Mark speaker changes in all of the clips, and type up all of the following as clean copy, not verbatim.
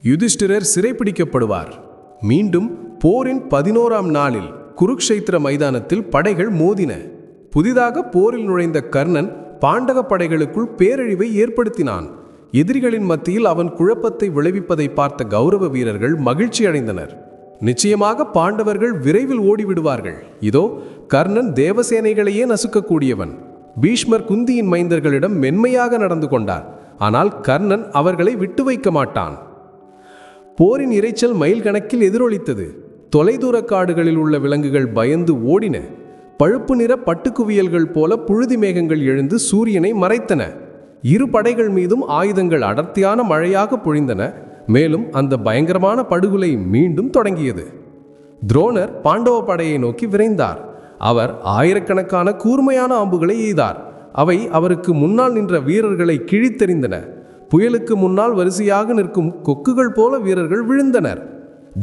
Speaker 1: யுதிஷ்டிரர் சிறைப்பிடிக்கப்படுவார். மீண்டும் போரின் 11ஆம் நாளில் குருக்ஷேத்திர மைதானத்தில் படைகள் மோதின. புதிதாக போரில் நுழைந்த கர்ணன் பாண்டவ படைகளுக்குள் பேரழிவை ஏற்படுத்தினான். எதிரிகளின் மத்தியில் அவன் குழப்பத்தை விளைவிப்பதை பார்த்த கௌரவ வீரர்கள் மகிழ்ச்சி அடைந்தனர். நிச்சயமாக பாண்டவர்கள் விரைவில் ஓடிவிடுவார்கள். இதோ கர்ணன் தேவசேனைகளையே நசுக்கக்கூடியவன். பீஷ்மர் குந்தியின் மைந்தர்களிடம் மென்மையாக நடந்து கொண்டார். ஆனால் கர்ணன் அவர்களை விட்டு வைக்க மாட்டான். போரின் இரைச்சல் மைல் கணக்கில் எதிரொலித்தது. தொலைதூர காடுகளில் உள்ள விலங்குகள் பயந்து ஓடின. பழுப்பு நிற பட்டுக்குவியல்கள் போல புழுதி மேகங்கள் எழுந்து சூரியனை மறைத்தன. இரு படைகள் மீதும் ஆயுதங்கள் அடர்த்தியான மழையாக பொழிந்தன. மேலும் அந்த பயங்கரமான படுகொலை மீண்டும் தொடங்கியது. துரோணர் பாண்டவ படையை நோக்கி விரைந்தார். அவர் ஆயிரக்கணக்கான கூர்மையான அம்புகளை எய்தார். அவை அவருக்கு முன்னால் நின்ற வீரர்களை கிழித்தெறிந்தன. புயலுக்கு முன்னால் வரிசையாக நிற்கும் கொக்குகள் போல வீரர்கள் விழுந்தனர்.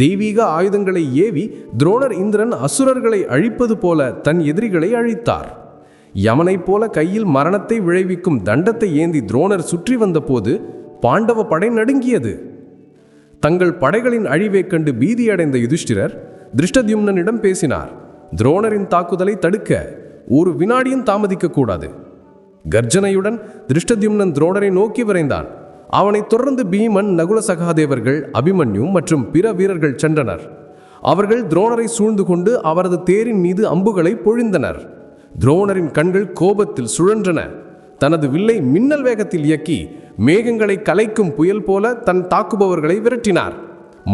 Speaker 1: தெய்வீக ஆயுதங்களை ஏவி துரோணர் இந்திரன் அசுரர்களை அழிப்பது போல தன் எதிரிகளை அழித்தார். யமனைப் போல கையில் மரணத்தை விளைவிக்கும் தண்டத்தை ஏந்தி துரோணர் சுற்றி வந்தபோது பாண்டவ படை நடுங்கியது. தங்கள் படைகளின் அழிவைக் கண்டு பீதியடைந்த யுதிஷ்டிரர் திருஷ்டத்யும்னனிடம் பேசினார். துரோணரின் தாக்குதலை தடுக்க ஒரு வினாடியும் தாமதிக்கக்கூடாது. கர்ஜனையுடன் திருஷ்டத்யும்னன் துரோணரை நோக்கி விரைந்தான். அவனைத் தொடர்ந்து பீமன், நகுல சகாதேவர்கள், அபிமன்யு மற்றும் பிற வீரர்கள் சென்றனர். அவர்கள் துரோணரை சூழ்ந்து கொண்டு அவரது தேரின் மீது அம்புகளை பொழிந்தனர். துரோணரின் கண்கள் கோபத்தில் சுழன்றன. தனது வில்லை மின்னல் வேகத்தில் இயக்கி மேகங்களை கலைக்கும் புயல் போல தன் தாக்குபவர்களை விரட்டினார்.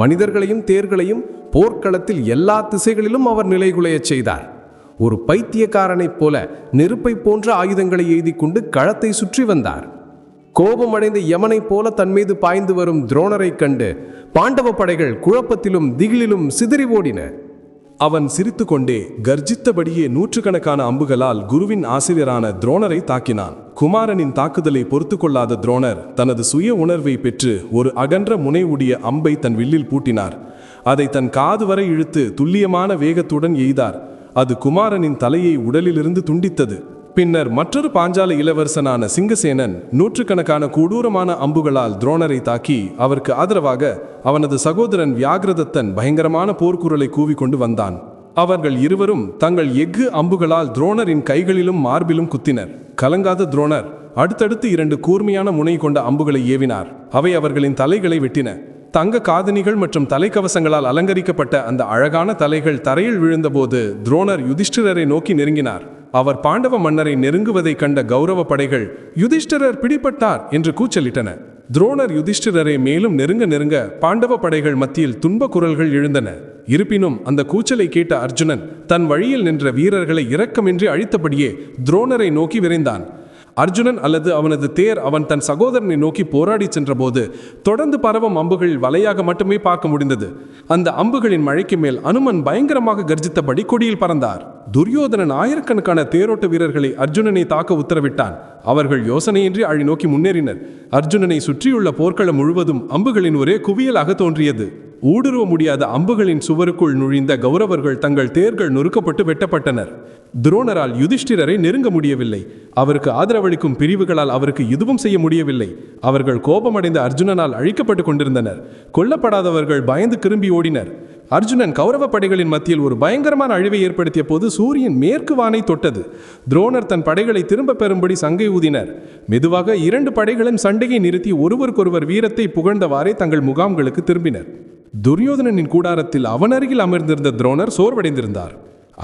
Speaker 1: மனிதர்களையும் தேர்களையும் போர்க்களத்தில் எல்லா திசைகளிலும் அவர் நிலைகுலையச் செய்தார். ஒரு பைத்தியக்காரனைப் போல நெருப்பை போன்ற ஆயுதங்களை எய்தி கொண்டு களத்தை சுற்றி வந்தார். கோபமடைந்த யமனைப் போல தன் மீது பாய்ந்து வரும் துரோணரை கண்டு பாண்டவ படைகள் குழப்பத்திலும் திகிலிலும் சிதறி ஓடின. அவன் சிரித்து கொண்டே கர்ஜித்தபடியே நூற்றுக்கணக்கான அம்புகளால் குருவின் ஆசிரியரான துரோணரை தாக்கினான். குமாரனின் தாக்குதலை பொறுத்து கொள்ளாத துரோணர் தனது சுய உணர்வை பெற்று ஒரு அகன்ற முனை உடைய அம்பை தன் வில்லில் பூட்டினார். அதை தன் காது வரை இழுத்து துல்லியமான வேகத்துடன் எய்தார். அது குமாரனின் தலையை உடலிலிருந்து துண்டித்தது. பின்னர் மற்றொரு பாஞ்சால இளவரசனான சிங்கசேனன் நூற்றுக்கணக்கான கொடூரமான அம்புகளால் துரோணரை தாக்கி அவருக்கு ஆதரவாக அவனது சகோதரன் வியாகிரதத்தன் பயங்கரமான போர்க்குரலை கூவிக்கொண்டு வந்தான். அவர்கள் இருவரும் தங்கள் எஃகு அம்புகளால் துரோணரின் கைகளிலும் மார்பிலும் குத்தினர். கலங்காத துரோணர் அடுத்தடுத்து 2 கூர்மையான முனை கொண்ட அம்புகளை ஏவினார். அவை அவர்களின் தலைகளை வெட்டின. தங்க காதணிகள் மற்றும் தலைக்கவசங்களால் அலங்கரிக்கப்பட்ட அந்த அழகான தலைகள் தரையில் விழுந்தபோது துரோணர் யுதிஷ்டிரரை நோக்கி நெருங்கினார். அவர் பாண்டவ மன்னரை நெருங்குவதை கண்ட கௌரவ படைகள் யுதிஷ்டிரர் பிடிபட்டார் என்று கூச்சலிட்டன. துரோணர் யுதிஷ்டிரரை மேலும் நெருங்க பாண்டவ படைகள் மத்தியில் துன்ப குரல்கள் எழுந்தன. இருப்பினும் அந்த கூச்சலை கேட்ட அர்ஜுனன் தன் வழியில் நின்ற வீரர்களை இரக்கமின்றி அழித்தபடியே துரோணரை நோக்கி விரைந்தான். அர்ஜுனன் அல்லது அவனது தேர் அவன் தன் சகோதரனை நோக்கி போராடி சென்றபோது தொடர்ந்து பரவும் அம்புகள் வலையாக மட்டுமே பார்க்க முடிந்தது. அந்த அம்புகளின் மழைக்கு மேல் அனுமன் பயங்கரமாக கர்ஜித்தபடி கொடியில் பறந்தார். துரியோதனன் ஆயிரக்கணக்கான தேரோட்ட வீரர்களை அர்ஜுனனை தாக்க உத்தரவிட்டான். அவர்கள் யோசனையின்றி அழி நோக்கி முன்னேறினர். அர்ஜுனனை சுற்றியுள்ள போர்க்களம் முழுவதும் அம்புகளின் ஒரே குவியலாக தோன்றியது. ஊடுருவ முடியாத அம்புகளின் சுவருக்குள் நுழைந்த கௌரவர்கள் தங்கள் தேர்கள் நொறுக்கப்பட்டு வெட்டப்பட்டனர். துரோணரால் யுதிஷ்டிரரை நெருங்க முடியவில்லை. அவருக்கு ஆதரவளிக்கும் பிரிவுகளால் அவருக்கு எதுவும் செய்ய முடியவில்லை. அவர்கள் கோபமடைந்த அர்ஜுனனால் அழிக்கப்பட்டு கொண்டிருந்தனர். கொல்லப்படாதவர்கள் பயந்து திரும்பி ஓடினர். அர்ஜுனன் கௌரவ படைகளின் மத்தியில் ஒரு பயங்கரமான அழிவை ஏற்படுத்திய போது சூரியன் மேற்கு வானை தொட்டது. துரோணர் தன் படைகளை திரும்ப பெறும்படி சங்கை ஊதினர். மெதுவாக 2 படைகளும் சண்டையை நிறுத்தி ஒருவருக்கொருவர் வீரத்தை புகழ்ந்தவாறே தங்கள் முகாம்களுக்கு திரும்பினர். துரியோதனனின் கூடாரத்தில் அவன் அருகில் அமர்ந்திருந்த துரோணர் சோர்வடைந்திருந்தார்.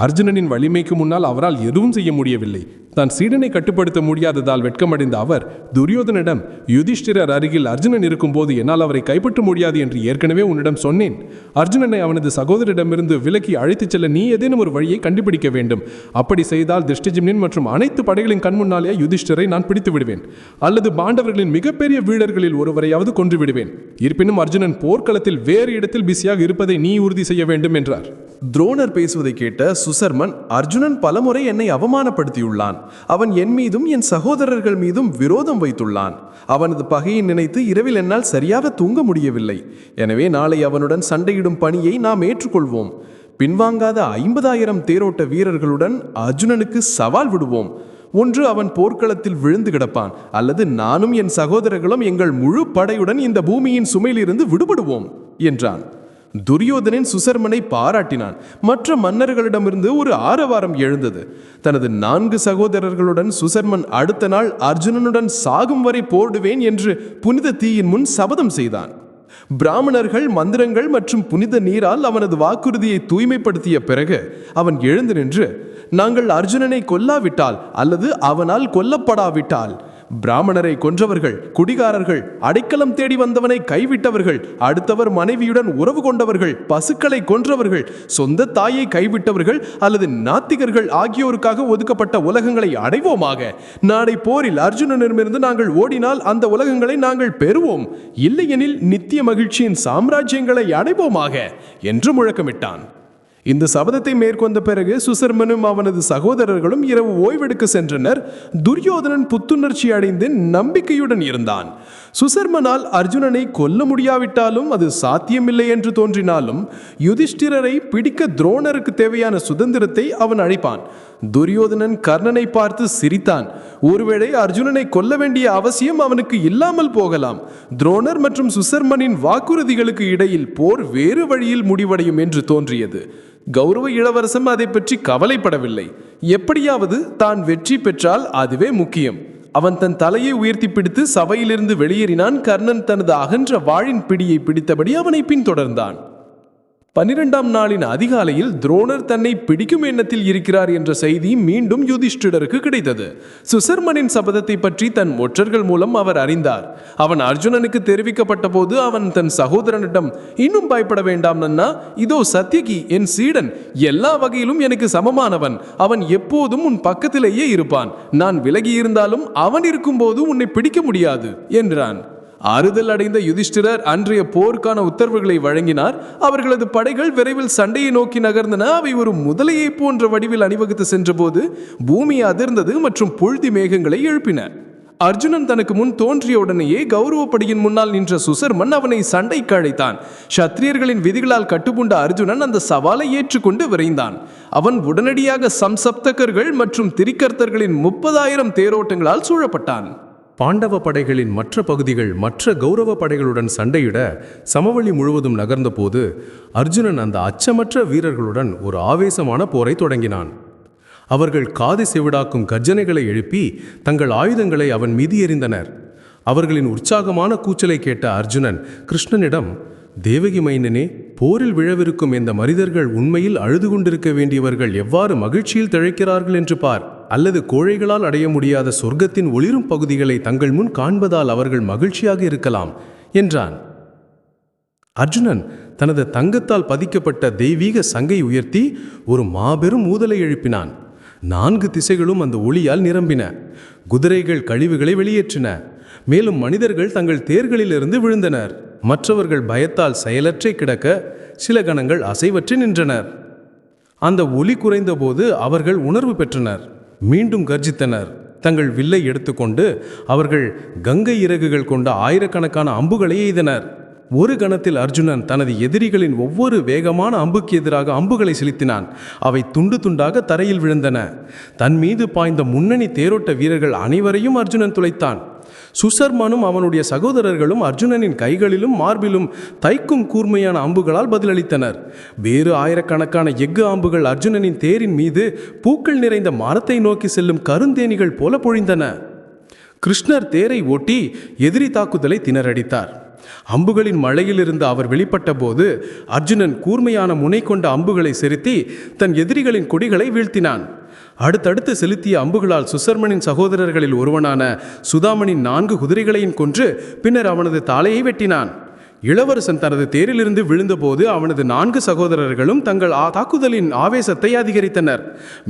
Speaker 1: அர்ஜுனனின் வலிமைக்கு முன்னால் அவரால் எதுவும் செய்ய முடியவில்லை. தன் சீடனை கட்டுப்படுத்த முடியாததால் வெட்கமடைந்த அவர் துரியோதனிடம், யுதிஷ்டிரர் அருகில் அர்ஜுனன் இருக்கும்போது என்னால் அவரை கைப்பற்ற முடியாது என்று ஏற்கனவே உன்னிடம் சொன்னேன். அர்ஜுனனை அவனது சகோதரிடமிருந்து விலக்கி அழைத்துச் செல்ல நீ ஏதேனும் ஒரு வழியை கண்டுபிடிக்க வேண்டும். அப்படி செய்தால் திருஷ்டஜிம்னன் மற்றும் அனைத்து படைகளின் கண் முன்னாலே யுதிஷ்டிரரை நான் பிடித்து விடுவேன். அல்லது பாண்டவர்களின் மிகப்பெரிய வீரர்களில் ஒருவரையாவது கொன்று விடுவேன். இருப்பினும் அர்ஜுனன் போர்க்களத்தில் வேறு இடத்தில் பிஸியாக இருப்பதை நீ உறுதி செய்ய வேண்டும் என்றார்.
Speaker 2: துரோணர் பேசுவதை கேட்ட சுசர்மன், அர்ஜுனன் பலமுறை என்னை அவமானப்படுத்தியுள்ளான். அவன் என் மீதும் என் சகோதரர்கள் மீதும் விரோதம் வைத்துள்ளான். அவனது பகையை நினைத்து இரவில் என்னால் சரியாக தூங்க முடியவில்லை. எனவே நாளை அவனுடன் சண்டையிடும் பணியை நாம் ஏற்றுக்கொள்வோம். பின்வாங்காத 50,000 தேரோட்ட வீரர்களுடன் அர்ஜுனனுக்கு சவால் விடுவோம். ஒன்று அவன் போர்க்களத்தில் விழுந்து கிடப்பான், அல்லது நானும் என் சகோதரர்களும் எங்கள் முழு படையுடன் இந்த பூமியின் சுமையிலிருந்து விடுபடுவோம் என்றான். துரியோதனன் சுசர்மனை பாராட்டினான். மற்ற மன்னர்களிடமிருந்து ஒரு ஆரவாரம் எழுந்தது. தனது 4 சகோதரர்களுடன் சுசர்மன் அடுத்த நாள் அர்ஜுனனுடன் சாகும் வரை போரிடுவேன் என்று புனித தீயின் முன் சபதம் செய்தான். பிராமணர்கள் மந்திரங்கள் மற்றும் புனித நீரால் அவனது வாக்குறுதியை தூய்மைப்படுத்திய பிறகு அவன் எழுந்து நின்று, நாங்கள் அர்ஜுனனை கொல்லாவிட்டால் அல்லது அவனால் கொல்லப்படாவிட்டால், பிராமணரை கொன்றவர்கள், குடிகாரர்கள், அடைக்கலம் தேடி வந்தவனை கைவிட்டவர்கள், அடுத்தவர் மனைவியுடன் உறவு கொண்டவர்கள், பசுக்களை கொன்றவர்கள், சொந்த தாயை கைவிட்டவர்கள் அல்லது நாத்திகர்கள் ஆகியோருக்காக ஒதுக்கப்பட்ட உலகங்களை அடைவோமாக. நாளை போரில் அர்ஜுனனிடமிருந்து நாங்கள் ஓடினால் அந்த உலகங்களை நாங்கள் பெறுவோம், இல்லையெனில் நித்திய மகிழ்ச்சியின் சாம்ராஜ்யங்களை அடைவோமாக என்று முழக்கமிட்டான். இந்த சபதத்தை மேற்கொண்ட பிறகு சுசர்மனும் அவனது சகோதரர்களும் இரவு ஓய்வெடுக்க சென்றனர். துரியோதனன் புத்துணர்ச்சி அடைந்து நம்பிக்கையுடன் இருந்தான். சுசர்மனால் அர்ஜுனனை கொல்ல முடியாவிட்டாலும் அது சாத்தியமில்லை என்று தோன்றினாலும் யுதிஷ்டிரரை பிடிக்க துரோணருக்கு தேவையான சுதந்திரத்தை அவன் அளிப்பான். துரியோதனன் கர்ணனை பார்த்து சிரித்தான். ஒருவேளை அர்ஜுனனை கொல்ல வேண்டிய அவசியம் அவனுக்கு இல்லாமல் போகலாம். துரோணர் மற்றும் சுசர்மனின் வாக்குறுதிகளுக்கு இடையில் போர் வேறு வழியில் முடிவடையும் என்று தோன்றியது. கௌரவ இளவரசன் அதை பற்றி கவலைப்படவில்லை. எப்படியாவது தான் வெற்றி பெற்றால் அதுவே முக்கியம். அவன் தன் தலையை உயர்த்தி பிடித்து சபையிலிருந்து வெளியேறினான். கர்ணன் தனது அகன்ற வாளின் பிடியை பிடித்தபடி அவனை பின்தொடர்ந்தான். 12ஆம் நாளின் அதிகாலையில் துரோணர் தன்னை பிடிக்கும் எண்ணத்தில் இருக்கிறார் என்ற செய்தி மீண்டும் யுதிஷ்டிரருக்கு கிடைத்தது. சுசர்மனின் சபதத்தை பற்றி தன் ஒற்றர்கள் மூலம் அவர் அறிந்தார். அவன் அர்ஜுனனுக்கு தெரிவிக்கப்பட்ட போது அவன் தன் சகோதரனிடம், இன்னும் பயப்பட வேண்டாம் நன்னா, இதோ சத்யகி என் சீடன், எல்லா வகையிலும் எனக்கு சமமானவன், அவன் எப்போதும் உன் பக்கத்திலேயே இருப்பான், நான் விலகி இருந்தாலும் அவன் இருக்கும்போது உன்னை பிடிக்க முடியாது என்றான். ஆறுதல் அடைந்த யுதிஷ்டிரர் அன்றைய போருக்கான உத்தரவுகளை வழங்கினார். அவர்களது படைகள் விரைவில் சண்டையை நோக்கி நகர்ந்தன. அவை ஒரு முதலையை போன்ற வடிவில் அணிவகுத்து சென்றபோது பூமி அதிர்ந்தது மற்றும் புழுதி மேகங்களை எழுப்பின. அர்ஜுனன் தனக்கு முன் தோன்றிய உடனேயே கௌரவப்படியின் முன்னால் நின்ற சுசர்மன் அவனை சண்டைக்கு அழைத்தான். சத்திரியர்களின் விதிகளால் கட்டுப்புண்ட அர்ஜுனன் அந்த சவாலை ஏற்றுக்கொண்டு விரைந்தான். அவன் உடனடியாக சம்சப்தகர்கள் மற்றும் திரிகர்த்தர்களின் 30,000 தேரோட்டங்களால் சூழப்பட்டான்.
Speaker 1: பாண்டவ படைகளின் மற்ற பகுதிகள் மற்ற கௌரவ படைகளுடன் சண்டையிட சமவெளி முழுவதும் நகர்ந்தபோது அர்ஜுனன் அந்த அச்சமற்ற வீரர்களுடன் ஒரு ஆவேசமான போரை தொடங்கினான். அவர்கள் காது செவிடாக்கும் கர்ஜனைகளை எழுப்பி தங்கள் ஆயுதங்களை அவன் மீது எறிந்தனர். அவர்களின் உற்சாகமான கூச்சலை கேட்ட அர்ஜுனன் கிருஷ்ணனிடம், தேவகி மைந்தனே, போரில் விழவிருக்கும் இந்த மனிதர்கள் உண்மையில் அழுது கொண்டிருக்க வேண்டியவர்கள் எவ்வாறு மகிழ்ச்சியில் திளைக்கிறார்கள் என்று பார். அல்லது கோழைகளால் அடைய முடியாத சொர்க்கத்தின் ஒளிரும் பகுதிகளை தங்கள் முன் காண்பதால் அவர்கள் மகிழ்ச்சியாக இருக்கலாம் என்றான். அர்ஜுனன் தனது தங்கத்தால் பதிக்கப்பட்ட தெய்வீக சங்கை உயர்த்தி ஒரு மாபெரும் ஊதலை எழுப்பினான். 4 திசைகளும் அந்த ஒளியால் நிரம்பின. குதிரைகள் கழிவுகளை வெளியேற்றின. மேலும் மனிதர்கள் தங்கள் தேர்களிலிருந்து விழுந்தனர். மற்றவர்கள் பயத்தால் செயலற்றே கிடக்க சில கணங்கள் அசைவற்று நின்றனர். அந்த ஒளி குறைந்தபோது அவர்கள் உணர்வு பெற்றனர். மீண்டும் கர்ஜித்தனர். தங்கள் வில்லை எடுத்துக்கொண்டு அவர்கள் கங்கை இறகுகள் கொண்ட ஆயிரக்கணக்கான அம்புகளை எய்தனர். ஒரு கணத்தில் அர்ஜுனன் தனது எதிரிகளின் ஒவ்வொரு வேகமான அம்புக்கு எதிராக அம்புகளை செலுத்தினான். அவை துண்டு துண்டாக தரையில் விழுந்தன. தன் மீது பாய்ந்த முன்னணி தேரோட்ட வீரர்கள் அனைவரையும் அர்ஜுனன் துளைத்தான். சுசர்மனும் அவனுடைய சகோதரர்களும் அர்ஜுனனின் கைகளிலும் மார்பிலும் தைக்கும் கூர்மையான அம்புகளால் பதிலளித்தனர். வேறு ஆயிரக்கணக்கான எஃகு அம்புகள் அர்ஜுனனின் தேரின் மீது பூக்கள் நிறைந்த மரத்தை நோக்கி செல்லும் கருந்தேனிகள் போல பொழிந்தன. கிருஷ்ணர் தேரை ஓட்டி எதிரி தாக்குதலை திணறடித்தார். அம்புகளின் மழையிலிருந்து அவர் வெளிப்பட்ட போது அர்ஜுனன் கூர்மையான முனை கொண்ட அம்புகளை செலுத்தி தன் எதிரிகளின் கொடிகளை வீழ்த்தினான். அடுத்தடுத்து செலுத்திய அம்புகளால் சுசர்மனின் சகோதரர்களில் ஒருவனான சுதாமனின் 4 குதிரைகளையும் கொன்று பின்னர் அவனது தலையை வெட்டினான். இளவரசன் தனது தேரிலிருந்து விழுந்தபோது அவனது 4 சகோதரர்களும் தங்கள் தாக்குதலின் ஆவேசத்தை அதிகரித்தனர்.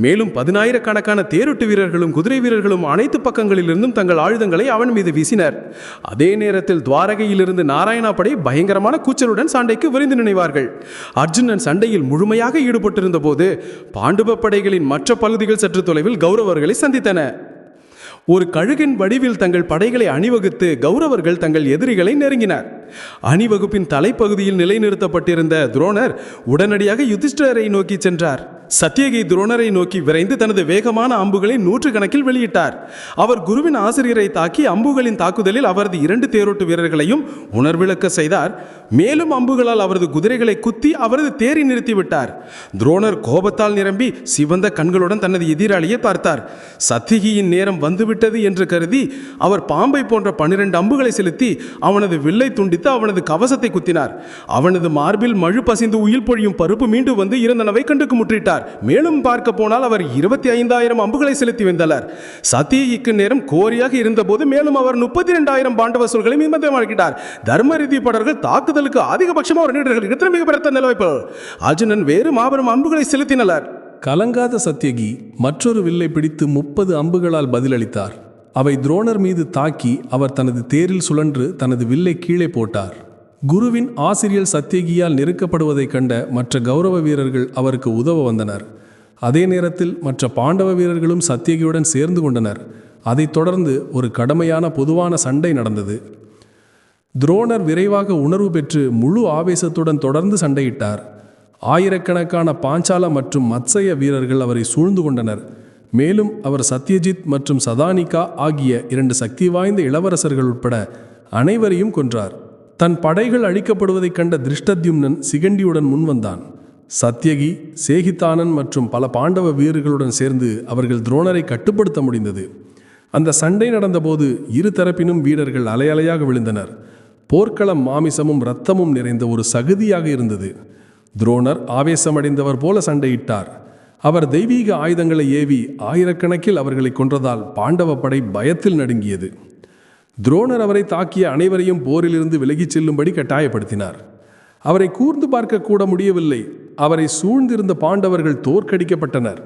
Speaker 1: மேலும் 10,000கணக்கான தேரொட்டு வீரர்களும் குதிரை வீரர்களும் அனைத்து பக்கங்களிலிருந்தும் தங்கள் ஆயுதங்களை அவன் மீது வீசினர். அதே நேரத்தில் துவாரகையிலிருந்து நாராயணா படை பயங்கரமான கூச்சலுடன் சண்டைக்கு விரைந்து நினைவார்கள். அர்ஜுனன் சண்டையில் முழுமையாக ஈடுபட்டிருந்த போது பாண்டவ படைகளின் மற்ற பகுதிகள் சற்று தொலைவில் கௌரவர்களை சந்தித்தன. ஒரு கழுகின் வடிவில் தங்கள் படைகளை அணிவகுத்து கௌரவர்கள் தங்கள் எதிரிகளை நெருங்கினர்.
Speaker 3: அணிவகுப்பின் தலைப்பகுதியில் நிலைநிறுத்தப்பட்டிருந்த துரோணர் உடனடியாக யுதிஷ்டிரரை நோக்கி சென்றார். சத்தியகி துரோணரை நோக்கி விரைந்து தனது வேகமான அம்புகளை 100 கணக்கில் வெளியிட்டார். அவர் குருவின் ஆசிரியரை தாக்கி அம்புகளின் தாக்குதலில் அவரது 2 தேரோட்டு வீரர்களையும் உணர்விழக்க செய்தார். மேலும் அம்புகளால் அவரது குதிரைகளை குத்தி அவரது தேரை நிறுத்திவிட்டார். துரோணர் கோபத்தால் நிரம்பி சிவந்த கண்களுடன் தனது எதிராளியை பார்த்தார். சத்தியகியின் நேரம் வந்துவிட்டது என்று கருதி அவர் பாம்பை போன்ற 12 அம்புகளை செலுத்தி அவனது வில்லை துண்டித்து அவனது கவசத்தை குத்தினார். அவனது மார்பில் மழு பசிந்து உயில் பொழியும் பருப்பு மீண்டு வந்து இறந்தனவை கண்டுக்கு முற்றிட்டார். மேலும் பார்க்க போனால் அவர் 25,000 அம்புகளை செலுத்தி வந்தார். சத்தியகிக்கு நேரம் கோரியாக இருந்தபோது மேலும் அவர் 32,000 பாண்டவ சொல்களை மீமந்தமாக்கிட்டார். தர்ம ரீதி படர்கள் தாக்குதலுக்கு அதிகபட்சமாக மிக பெருத்த நிலவைப்பு அர்ஜுனன் வேறு மாபெரும் அம்புகளை செலுத்தினர்.
Speaker 1: கலங்காத சத்தியகி மற்றொரு வில்லை பிடித்து 30 அம்புகளால் பதிலளித்தார். அவை துரோணர் மீது தாக்கி அவர் தனது தேரில் சுழன்று தனது வில்லை கீழே போட்டார். குருவின் ஆசிரியர் சத்தியகியால் நெருக்கப்படுவதைக் கண்ட மற்ற கௌரவ வீரர்கள் அவருக்கு உதவ வந்தனர். அதே நேரத்தில் மற்ற பாண்டவ வீரர்களும் சத்தியகியுடன் சேர்ந்து கொண்டனர். அதைத் தொடர்ந்து ஒரு கடுமையான பொதுவான சண்டை நடந்தது. துரோணர் விரைவாக உணர்வு பெற்று முழு ஆவேசத்துடன் தொடர்ந்து சண்டையிட்டார். ஆயிரக்கணக்கான பாஞ்சால மற்றும் மத்சய வீரர்கள் அவரை சூழ்ந்து கொண்டனர். மேலும் அவர் சத்யஜித் மற்றும் சதானிகா ஆகிய 2 சக்தி வாய்ந்த இளவரசர்கள் உட்பட அனைவரையும் கொன்றார். தன் படைகள் அழிக்கப்படுவதைக் கண்ட திருஷ்டத்யும்னன் சிகண்டியுடன் முன்வந்தான். சத்யகி, சேகித்தானன் மற்றும் பல பாண்டவ வீரர்களுடன் சேர்ந்து அவர்கள் துரோணரை கட்டுப்படுத்த முடிந்தது. அந்த சண்டை நடந்தபோது இரு தரப்பினும் வீரர்கள் அலையலையாக விழுந்தனர். போர்க்களம் மாமிசமும் இரத்தமும் நிறைந்த ஒரு சகுதியாக இருந்தது. துரோணர் ஆவேசமடைந்தவர் போல சண்டையிட்டார். அவர் தெய்வீக ஆயுதங்களை ஏவி ஆயிரக்கணக்கில் அவர்களை கொன்றதால் பாண்டவ படை பயத்தில் நடுங்கியது. துரோணர் அவரை தாக்கிய அனைவரையும் போரிலிருந்து விலகிச் செல்லும்படி கட்டாயப்படுத்தினார். அவரை கூர்ந்து பார்க்க கூட முடியவில்லை. அவரை சூழ்ந்திருந்த பாண்டவர்கள் தோற்கடிக்கப்பட்டனர்.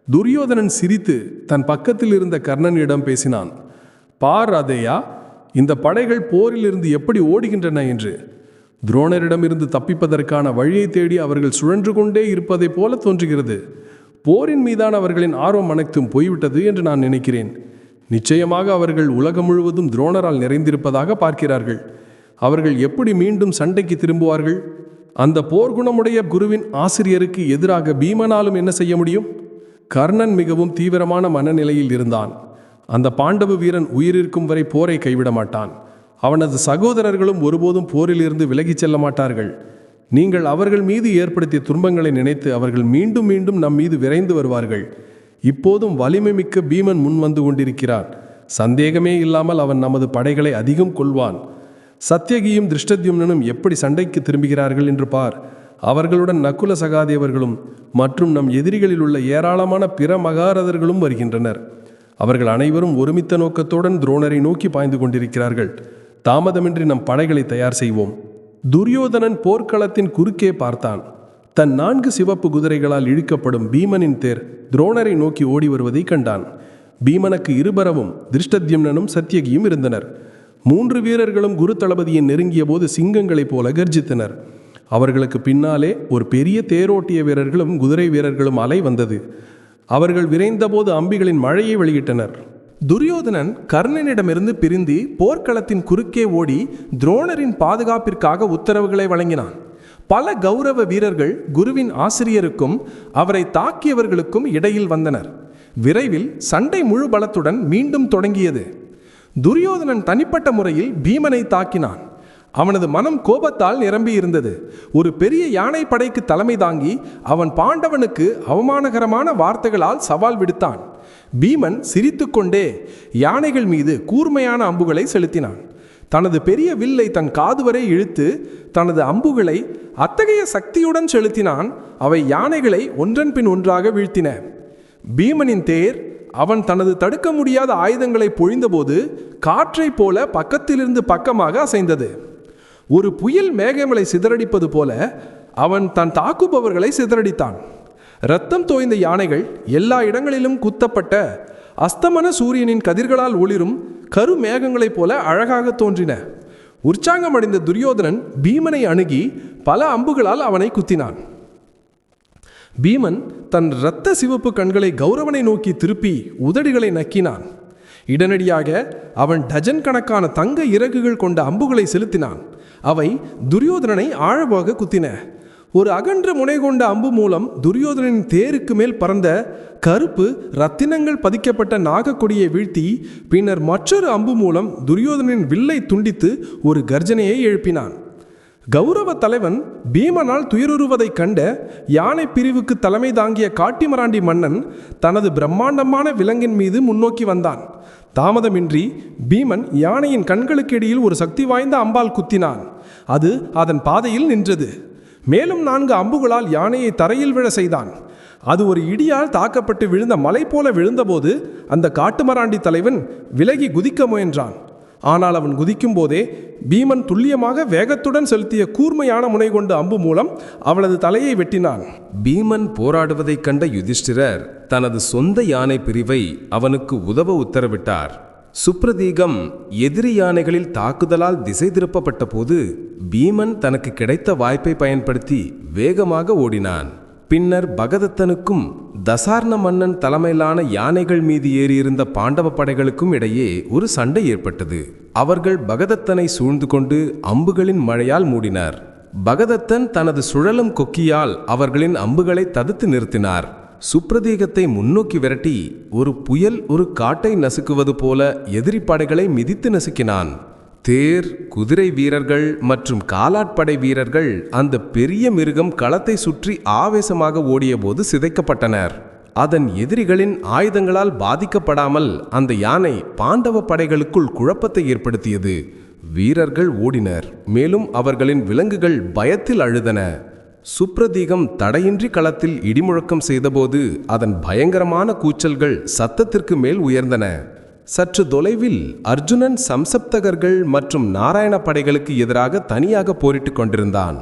Speaker 1: துரியோதனன் சிரித்து தன் பக்கத்தில் இருந்த கர்ணனிடம் பேசினான். பார் ராதேயா, இந்த படைகள் போரிலிருந்து எப்படி ஓடுகின்றன என்று. துரோணரிடமிருந்து தப்பிப்பதற்கான வழியை தேடி அவர்கள் சுழன்று கொண்டே இருப்பதைப் போல தோன்றுகிறது. போரின் மீதான அவர்களின் ஆர்வம் அனைத்தும் போய்விட்டது என்று நான் நினைக்கிறேன். நிச்சயமாக அவர்கள் உலகம் முழுவதும் துரோணரால் நிறைந்திருப்பதாக பார்க்கிறார்கள். அவர்கள் எப்படி மீண்டும் சண்டைக்கு திரும்புவார்கள்? அந்த போர்க்குணமுடைய குருவின் ஆசிரியருக்கு எதிராக பீமனாலும் என்ன செய்ய முடியும்? கர்ணன் மிகவும் தீவிரமான மனநிலையில் இருந்தான். அந்த பாண்டவ வீரன் உயிரிருக்கும் வரை போரை கைவிட மாட்டான். அவனது சகோதரர்களும் ஒருபோதும் போரிலிருந்து விலகிச் செல்ல மாட்டார்கள். நீங்கள் அவர்கள் மீது ஏற்படுத்திய துன்பங்களை நினைத்து அவர்கள் மீண்டும் மீண்டும் நம் மீது விரைந்து வருவார்கள். இப்போதும் வலிமை மிக்க பீமன் முன் வந்து கொண்டிருக்கிறான். சந்தேகமே இல்லாமல் அவன் நமது படைகளை அதிகம் கொள்வான். சத்தியகியும் திருஷ்டத்யும்னனும் எப்படி சண்டைக்கு திரும்புகிறார்கள் என்று பார். அவர்களுடன் நக்குல சகாதேவர்களும் மற்றும் நம் எதிரிகளில் உள்ள ஏராளமான பிற மகாரதர்களும் வருகின்றனர். அவர்கள் அனைவரும் ஒருமித்த நோக்கத்துடன் துரோணரை நோக்கி பாய்ந்து கொண்டிருக்கிறார்கள். தாமதமின்றி நம் படைகளை தயார் செய்வோம். துரியோதனன் போர்க்களத்தின் குறுக்கே பார்த்தான். தன் 4 சிவப்பு குதிரைகளால் இழுக்கப்படும் பீமனின் தேர் துரோணரை நோக்கி ஓடி வருவதை கண்டான். பீமனுக்கு இருபரவும் திருஷ்டத்யும்னனும் சத்தியகியும் இருந்தனர். 3 வீரர்களும் குரு தளபதியை நெருங்கிய போது சிங்கங்களைப் போல கர்ஜித்தனர். அவர்களுக்கு பின்னாலே ஒரு பெரிய தேரோட்டிய வீரர்களும் குதிரை வீரர்களும் அலை வந்தது. அவர்கள் விரைந்தபோது அம்பிகளின் மழையை வெளியிட்டனர்.
Speaker 4: துரியோதனன் கர்ணனிடமிருந்து பிரிந்து போர்க்களத்தின் குறுக்கே ஓடி துரோணரின் பாதுகாப்பிற்காக உத்தரவுகளை வழங்கினான். பல கௌரவ வீரர்கள் குருவின் ஆசிரியருக்கும் அவரை தாக்கியவர்களுக்கும் இடையில் வந்தனர். விரைவில் சண்டை முழு பலத்துடன் மீண்டும் தொடங்கியது. துரியோதனன் தனிப்பட்ட முறையில் பீமனை தாக்கினான். அவனது மனம் கோபத்தால் நிரம்பியிருந்தது. ஒரு பெரிய யானை படைக்கு தலைமை தாங்கி அவன் பாண்டவனுக்கு அவமானகரமான வார்த்தைகளால் சவால் விடுத்தான். பீமன் சிரித்துக்கொண்டே யானைகள் மீது கூர்மையான அம்புகளை செலுத்தினான். தனது பெரிய வில்லை தன் காது வரை இழுத்து தனது அம்புகளை அத்தகைய சக்தியுடன் செலுத்தினான். அவை யானைகளை ஒன்றன் பின் ஒன்றாக வீழ்த்தின. பீமனின் தேர் அவன் தனது தடுக்க முடியாத ஆயுதங்களை பொழிந்தபோது காற்றைப் போல பக்கத்திலிருந்து பக்கமாக அசைந்தது. ஒரு புயல் மேகங்களை சிதறடிப்பது போல அவன் தன் தாக்குபவர்களை சிதறடித்தான். இரத்தம் தோய்ந்த யானைகள் எல்லா இடங்களிலும் குத்தப்பட்ட அஸ்தமன சூரியனின் கதிர்களால் ஒளிரும் கரு மேகங்களைப் போல அழகாக தோன்றின. உற்சாகமடைந்த துரியோதனன் பீமனை அணுகி பல அம்புகளால் அவனை குத்தினான். பீமன் தன் இரத்த சிவப்பு கண்களை கௌரவனை நோக்கி திருப்பி உதடுகளை நக்கினான். உடனடியாக அவன் டஜன் கணக்கான தங்க இறகுகள் கொண்ட அம்புகளை செலுத்தினான். அவை துரியோதனனை ஆழமாக குத்தின. ஒரு அகன்ற முனை கொண்ட அம்பு மூலம் துரியோதனனின் தேருக்கு மேல் பறந்த கருப்பு ரத்தினங்கள் பதிக்கப்பட்ட நாகக்கொடியை வீழ்த்தி, பின்னர் மற்றொரு அம்பு மூலம் துரியோதனனின் வில்லை துண்டித்து ஒரு கர்ஜனையை எழுப்பினான். கௌரவ தலைவன் பீமனால் துயருறுவதைக் கண்ட யானை பிரிவுக்கு தலைமை தாங்கிய காட்டிமராண்டி மன்னன் தனது பிரம்மாண்டமான விலங்கின் மீது முன்னோக்கி வந்தான். தாமதமின்றி பீமன் யானையின் கண்களுக்கு இடையில் ஒரு சக்தி வாய்ந்த அம்பால் குத்தினான். அது அதன் பாதையில் நின்றது. மேலும் 4 அம்புகளால் யானையை தரையில் விழ செய்தான். அது ஒரு இடியால் தாக்கப்பட்டு விழுந்த மலை போல விழுந்தபோது அந்த காட்டுமராண்டி தலைவன் விலகி குதிக்க முயன்றான். ஆனால் அவன் குதிக்கும் போதே பீமன் துல்லியமாக வேகத்துடன் செலுத்திய கூர்மையான முனை கொண்ட அம்பு மூலம் அவளது தலையை வெட்டினான்.
Speaker 1: பீமன் போராடுவதைக் கண்ட யுதிஷ்டிரர் தனது சொந்த யானை பிரிவை அவனுக்கு உதவ உத்தரவிட்டார். சுப்ரதீகம் எதிரி யானைகளில் தாக்குதலால் திசை திருப்பப்பட்ட போது பீமன் தனக்கு கிடைத்த வாய்ப்பை பயன்படுத்தி வேகமாக ஓடினான். பின்னர் பகதத்தனுக்கும் தசார்ண மன்னன் தலைமையிலான யானைகள் மீது ஏறியிருந்த பாண்டவ படைகளுக்கும் இடையே ஒரு சண்டை ஏற்பட்டது. அவர்கள் பகதத்தனை சூழ்ந்து கொண்டு அம்புகளின் மழையால் மூடினார். பகதத்தன் தனது சுழலும் கொக்கியால் அவர்களின் அம்புகளை தடுத்து நிறுத்தினார். சுப்ரதீகத்தை முன்னோக்கி விரட்டி ஒரு புயல் ஒரு காட்டை நசுக்குவது போல எதிரி படைகளை மிதித்து நசுக்கினான். தேர், குதிரை வீரர்கள் மற்றும் காலாட்படை வீரர்கள் அந்த பெரிய மிருகம் களத்தை சுற்றி ஆவேசமாக ஓடியபோது சிதைக்கப்பட்டனர். அதன் எதிரிகளின் ஆயுதங்களால் பாதிக்கப்படாமல் அந்த யானை பாண்டவ படைகளுக்குள் குழப்பத்தை ஏற்படுத்தியது. வீரர்கள் ஓடினர். மேலும் அவர்களின் விலங்குகள் பயத்தில் அழுதன. சுப்ரதீகம் தடையின்றி களத்தில் இடிமுழக்கம் செய்தபோது அதன் பயங்கரமான கூச்சல்கள் சத்தத்திற்கு மேல் உயர்ந்தன. சற்று தொலைவில் அர்ஜுனன் சம்சப்தகர்கள் மற்றும் நாராயண படைகளுக்கு எதிராக தனியாக போரிட்டு கொண்டிருந்தான்.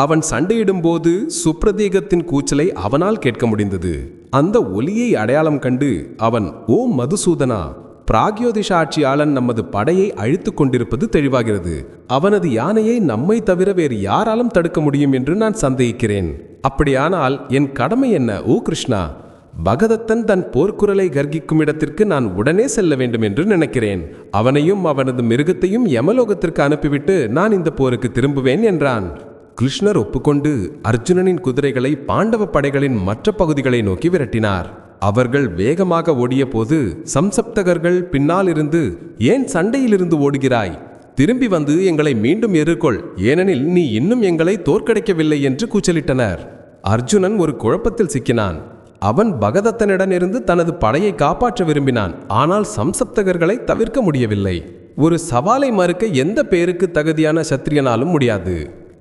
Speaker 1: அவன் சண்டையிடும்போது சுப்ரதீகத்தின் கூச்சலை அவனால் கேட்க முடிந்தது. அந்த ஒலியை அடையாளம் கண்டு அவன், ஓ மதுசூதனா, பிராக்யோதிஷ ஆட்சியாளன் நமது படையை அழித்து கொண்டிருப்பது தெளிவாகிறது. அவனது யானையை நம்மை தவிர வேறு யாராலும் தடுக்க முடியும் என்று நான் சந்தேகிக்கிறேன். அப்படியானால் என் கடமை என்ன, ஓ கிருஷ்ணா? பகதத்தன் தன் போர்க்குரலை கர்கிக்கும் இடத்திற்கு நான் உடனே செல்ல வேண்டும் என்று நினைக்கிறேன். அவனையும் அவனது மிருகத்தையும் யமலோகத்திற்கு அனுப்பிவிட்டு நான் இந்த போருக்கு திரும்புவேன் என்றான். கிருஷ்ணர் ஒப்புக்கொண்டு அர்ஜுனனின் குதிரைகளை பாண்டவ படைகளின் மற்ற பகுதிகளை நோக்கி விரட்டினார். அவர்கள் வேகமாக ஓடிய போது சம்சப்தகர்கள் பின்னால் இருந்து, ஏன் சண்டையிலிருந்து ஓடுகிறாய்? திரும்பி வந்து எங்களை மீண்டும் எதிர்கொள், ஏனெனில் நீ இன்னும் எங்களை தோற்கடிக்கவில்லை என்று கூச்சலிட்டனர். அர்ஜுனன் ஒரு குழப்பத்தில் சிக்கினான். அவன் பகதத்தனிடமிருந்து தனது படையை காப்பாற்ற விரும்பினான். ஆனால் சம்சப்தகர்களை தவிர்க்க முடியவில்லை. ஒரு சவாலை மறுக்க எந்த பேருக்கு தகுதியான சத்திரியனாலும் முடியாது.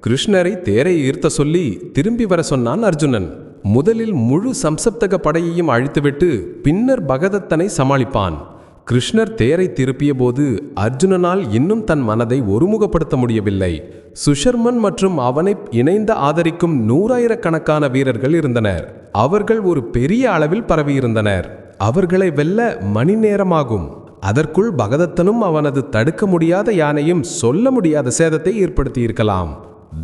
Speaker 1: கிருஷ்ணரை தேரை ஈர்த்த சொல்லி திரும்பி வர சொன்னான் அர்ஜுனன். முதலில் முழு சம்சப்தக படையையும் அழித்துவிட்டு பின்னர் பகதத்தனை சமாளிப்பான். கிருஷ்ணர் தேரை திருப்பிய போது அர்ஜுனனால் இன்னும் தன் மனதை ஒருமுகப்படுத்த முடியவில்லை. சுஷர்மன் மற்றும் அவனை இணைந்து ஆதரிக்கும் 100,000கணக்கான வீரர்கள் இருந்தனர். அவர்கள் ஒரு பெரிய அளவில் பரவியிருந்தனர். அவர்களை வெல்ல மணி நேரமாகும். அதற்குள் பகதத்தனும் அவனது தடுக்க முடியாத யானையும் சொல்ல முடியாத சேதத்தை ஏற்படுத்தியிருக்கலாம்.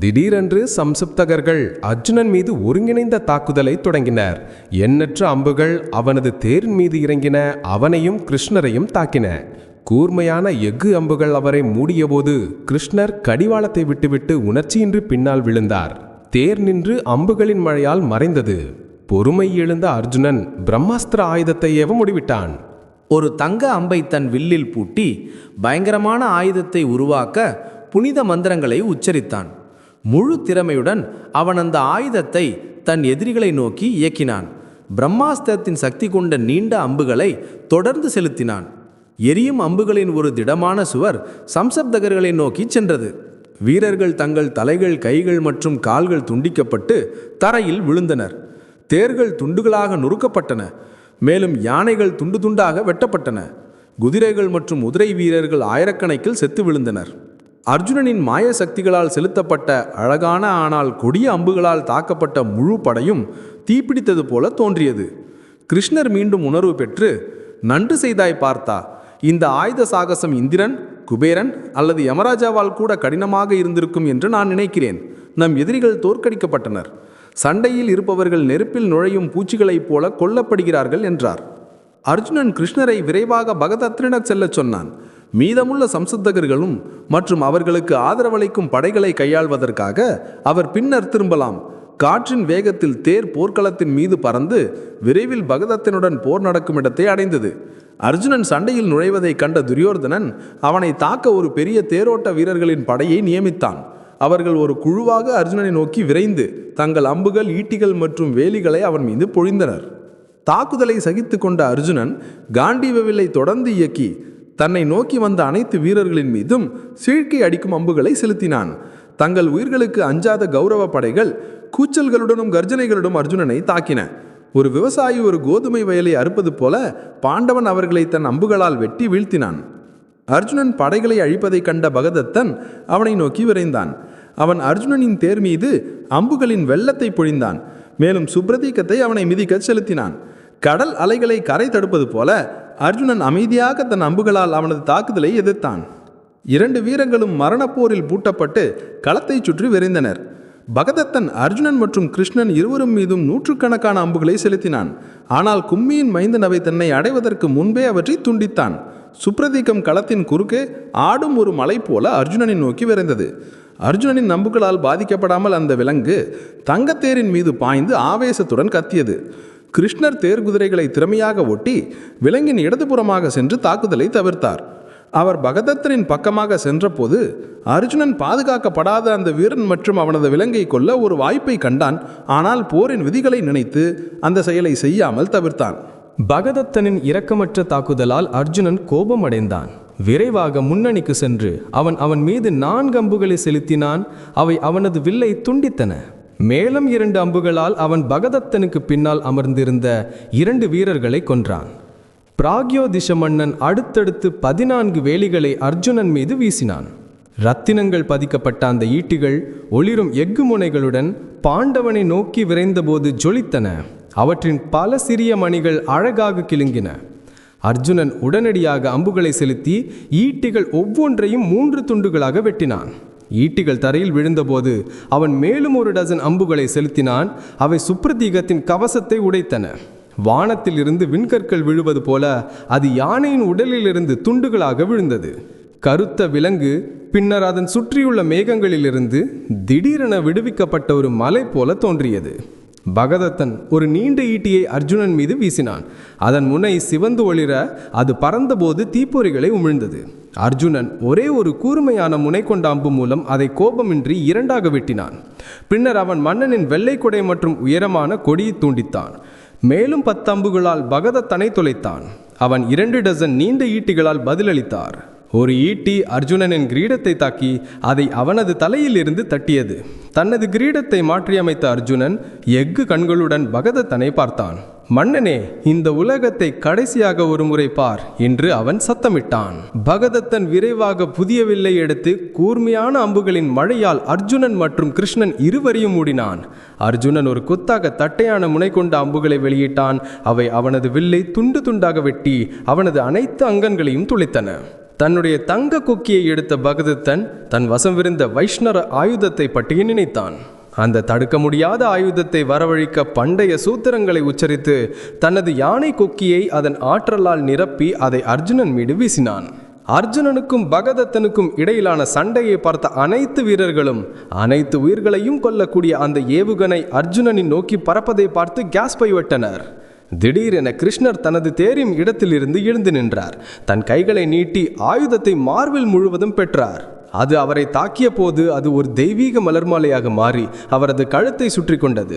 Speaker 1: திடீரென்று சம்சப்தகர்கள் அர்ஜுனன் மீது ஒருங்கிணைந்த தாக்குதலை தொடங்கினர். எண்ணற்ற அம்புகள் அவனது தேரின் மீது இறங்கின. அவனையும் கிருஷ்ணரையும் தாக்கின. கூர்மையான எஃகு அம்புகள் அவரை மூடியபோது கிருஷ்ணர் கடிவாளத்தை விட்டுவிட்டு உணர்ச்சியின்றி பின்னால் விழுந்தார். தேர் நின்று அம்புகளின் மழையால் மறைந்தது. பொறுமை எழுந்த அர்ஜுனன் பிரம்மாஸ்திர ஆயுதத்தை ஏவ முடிவிட்டான்.
Speaker 5: ஒரு தங்க அம்பை தன் வில்லில் பூட்டி பயங்கரமான ஆயுதத்தை உருவாக்க புனித மந்திரங்களை உச்சரித்தான். முழு திறமையுடன் அவன் அந்த ஆயுதத்தை தன் எதிரிகளை நோக்கி இயக்கினான். பிரம்மாஸ்திரத்தின் சக்தி கொண்ட நீண்ட அம்புகளை தொடர்ந்து செலுத்தினான். எரியும் அம்புகளின் ஒரு திடமான சுவர் சம்சப்தகர்களை நோக்கி சென்றது. வீரர்கள் தங்கள் தலைகள், கைகள் மற்றும் கால்கள் துண்டிக்கப்பட்டு தரையில் விழுந்தனர். தேர்கள் துண்டுகளாக நொறுக்கப்பட்டன. மேலும் யானைகள் துண்டு துண்டாக வெட்டப்பட்டன. குதிரைகள் மற்றும் குதிரை வீரர்கள் ஆயிரக்கணக்கில் செத்து விழுந்தனர். அர்ஜுனனின் மாய சக்திகளால் செலுத்தப்பட்ட அழகான ஆனால் கொடிய அம்புகளால் தாக்கப்பட்ட முழு படையும் தீப்பிடித்தது போல தோன்றியது. கிருஷ்ணர் மீண்டும் உணர்வு பெற்று, நன்று செய்தாய் பார்த்தா. இந்த ஆயுத சாகசம் இந்திரன், குபேரன் அல்லது யமராஜாவால் கூட கடினமாக இருந்திருக்கும் என்று நான் நினைக்கிறேன். நம் எதிரிகள் தோற்கடிக்கப்பட்டனர். சண்டையில் இருப்பவர்கள் நெருப்பில் நுழையும் பூச்சிகளைப் போல கொல்லப்படுகிறார்கள் என்றார். அர்ஜுனன் கிருஷ்ணரை விரைவாக பகதத்தனிடம் செல்லச் சொன்னான்.
Speaker 2: மீதமுள்ள சம்சத்தகர்களும் மற்றும் அவர்களுக்கு ஆதரவளிக்கும் படைகளை கையாள்வதற்காக அவர் பின்னர் திரும்பலாம். காற்றின் வேகத்தில் தேர் போர்க்களத்தின் மீது பறந்து விரைவில் பகதத்தனுடன் போர் நடக்கும் இடத்தை அடைந்தது. அர்ஜுனன் சண்டையில் நுழைவதை கண்ட துரியோதனன் அவனை தாக்க ஒரு பெரிய தேரோட்ட வீரர்களின் படையை நியமித்தான். அவர்கள் ஒரு குழுவாக அர்ஜுனனை நோக்கி விரைந்து தங்கள் அம்புகள், ஈட்டிகள் மற்றும் வேலிகளை அவன் மீது பொழிந்தனர். தாக்குதலை சகித்து கொண்ட அர்ஜுனன் காண்டீவ வில்லை தொடர்ந்து இயக்கி தன்னை நோக்கி வந்த அனைத்து வீரர்களின் மீதும் சீழ்க்கை அடிக்கும் அம்புகளை செலுத்தினான். தங்கள் உயிர்களுக்கு அஞ்சாத கௌரவ படைகள் கூச்சல்களுடனும் கர்ஜனைகளுடன் அர்ஜுனனை தாக்கின. ஒரு விவசாயி ஒரு கோதுமை வயலை அறுப்பது போல பாண்டவன் அவர்களை தன் அம்புகளால் வெட்டி வீழ்த்தினான். அர்ஜுனன் படைகளை அழிப்பதை கண்ட பகதத்தன் அவனை நோக்கி விரைந்தான். அவன் அர்ஜுனனின் தேர் மீது அம்புகளின் வெள்ளத்தை பொழிந்தான். மேலும் சுப்ரதீகத்தை அவனை மிதிக்க செலுத்தினான். கடல் அலைகளை கரை தடுப்பது போல அர்ஜுனன் அமைதியாக தன் அம்புகளால் அவனது தாக்குதலை எதிர்த்தான். 2 வீரர்களும் மரணப்போரில் பூட்டப்பட்டு களத்தை சுற்றி விரைந்தனர். பகதத்தன் அர்ஜுனன் மற்றும் கிருஷ்ணன் இருவரும் மீதும் நூற்றுக்கணக்கான அம்புகளை செலுத்தினான். ஆனால் கும்மியின் மைந்தன் அவை தன்னை அடைவதற்கு முன்பே அவற்றை துண்டித்தான். சுப்ரதீகம் களத்தின் குறுக்கே ஆடும் ஒரு மலை போல அர்ஜுனனை நோக்கி விரைந்தது. அர்ஜுனனின் அம்புகளால் பாதிக்கப்படாமல் அந்த விலங்கு தங்கத்தேரின் மீது பாய்ந்து ஆவேசத்துடன் கத்தியது. கிருஷ்ணர் தேர் குதிரைகளை திறமையாக ஒட்டி விலங்கின் இடதுபுறமாக சென்று தாக்குதலை தவிர்த்தார். அவர் பகதத்தனின் பக்கமாக சென்றபோது அர்ஜுனன் பாதுகாக்கப்படாத அந்த வீரன் மற்றும் அவனது விலங்கை கொல்ல ஒரு வாய்ப்பை கண்டான். ஆனால் போரின் விதிகளை நினைத்து அந்த செயலை செய்யாமல் தவிர்த்தான்.
Speaker 4: பகதத்தனின் இரக்கமற்ற தாக்குதலால் அர்ஜுனன் கோபமடைந்தான். விரைவாக முன்னணிக்கு சென்று அவன் மீது 4 அம்புகளை செலுத்தினான். அவை அவனது வில்லை துண்டித்தன. மேலும் 2 அம்புகளால் அவன் பகதத்தனுக்கு பின்னால் அமர்ந்திருந்த 2 வீரர்களை கொன்றான். பிராக்யோதிஷ மன்னன் அடுத்தடுத்து 14 வேலிகளை அர்ஜுனன் மீது வீசினான். இரத்தினங்கள் பதிக்கப்பட்ட அந்த ஈட்டிகள் ஒளிரும் எஃகு முனைகளுடன் பாண்டவனை நோக்கி விரைந்தபோது ஜொலித்தன. அவற்றின் பல சிறிய மணிகள் அழகாக கிளுங்கின. அர்ஜுனன் உடனடியாக அம்புகளை செலுத்தி ஈட்டிகள் ஒவ்வொன்றையும் 3 துண்டுகளாக வெட்டினான். ஈட்டிகள் தரையில் விழுந்தபோது அவன் மேலும் 1 டஜன் அம்புகளை செலுத்தினான். அவை சுப்ரதீகத்தின் கவசத்தை உடைத்தன. வானத்தில் இருந்து விண்கற்கள் விழுவது போல அது யானையின் உடலிலிருந்து துண்டுகளாக விழுந்தது. கருத்த விலங்கு பின்னர் அதன் சுற்றியுள்ள மேகங்களிலிருந்து திடீரென விடுவிக்கப்பட்ட ஒரு மலை போல தோன்றியது. பகதத்தன் ஒரு நீண்ட ஈட்டியை அர்ஜுனன் மீது வீசினான். அதன் முனை சிவந்து ஒளிர அது பறந்தபோது தீப்பொறிகளை உமிழ்ந்தது. அர்ஜுனன் ஒரே ஒரு கூர்மையான முனை கொண்ட அம்பு மூலம் அதை கோபமின்றி 2ஆக வெட்டினான். பின்னர் அவன் மன்னனின் வெள்ளை கொடை மற்றும் உயரமான கொடியை தூண்டித்தான். மேலும் 10 அம்புகளால் பகதத்தனை தொலைத்தான். அவன் 2 டஜன் நீண்ட ஈட்டிகளால் பதிலளித்தார். ஒரு ஈட்டி அர்ஜுனனின் கிரீடத்தை தாக்கி அதை அவனது தலையில் இருந்து தட்டியது. தனது கிரீடத்தை மாற்றியமைத்த அர்ஜுனன் எஃகு கண்களுடன் பகதத்தனை பார்த்தான். மன்னனே, இந்த உலகத்தை கடைசியாக ஒரு முறை பார் என்று அவன் சத்தமிட்டான். பகதத்தன் விரைவாக புதிய வில்லை எடுத்து கூர்மையான அம்புகளின் மழையால் அர்ஜுனன் மற்றும் கிருஷ்ணன் இருவரையும் மூடினான். அர்ஜுனன் ஒரு கொத்தாக தட்டையான முனை கொண்ட அம்புகளை வெளியிட்டான். அவை அவனது வில்லை துண்டு துண்டாக வெட்டி அவனது அனைத்து அங்கங்களையும் துளைத்தன. தன்னுடைய தங்க கொக்கியை எடுத்த பகதத்தன் தன் வசமிருந்த வைஷ்ணவ ஆயுதத்தை பற்றி நினைத்தான். அந்த தடுக்க முடியாத ஆயுதத்தை வரவழைக்க பண்டைய சூத்திரங்களை உச்சரித்து தனது யானை கொக்கியை அதன் ஆற்றலால் நிரப்பி அதை அர்ஜுனன் மீது வீசினான். அர்ஜுனனுக்கும் பகதத்தனுக்கும் இடையிலான சண்டையை பார்த்த அனைத்து வீரர்களும் அனைத்து உயிர்களையும் கொல்லக்கூடிய அந்த ஏவுகணை அர்ஜுனனின் நோக்கி பறப்பதை பார்த்து கேஸ்பை விட்டனர். திடீரென கிருஷ்ணர் தனது தேரின் இடத்திலிருந்து எழுந்து நின்றார். தன் கைகளை நீட்டி ஆயுதத்தை மார்பில் முழுவதும் பெற்றார். அது அவரை தாக்கிய போது அது ஒரு தெய்வீக மலர்மாலையாக மாறி அவரது கழுத்தை சுற்றி கொண்டது.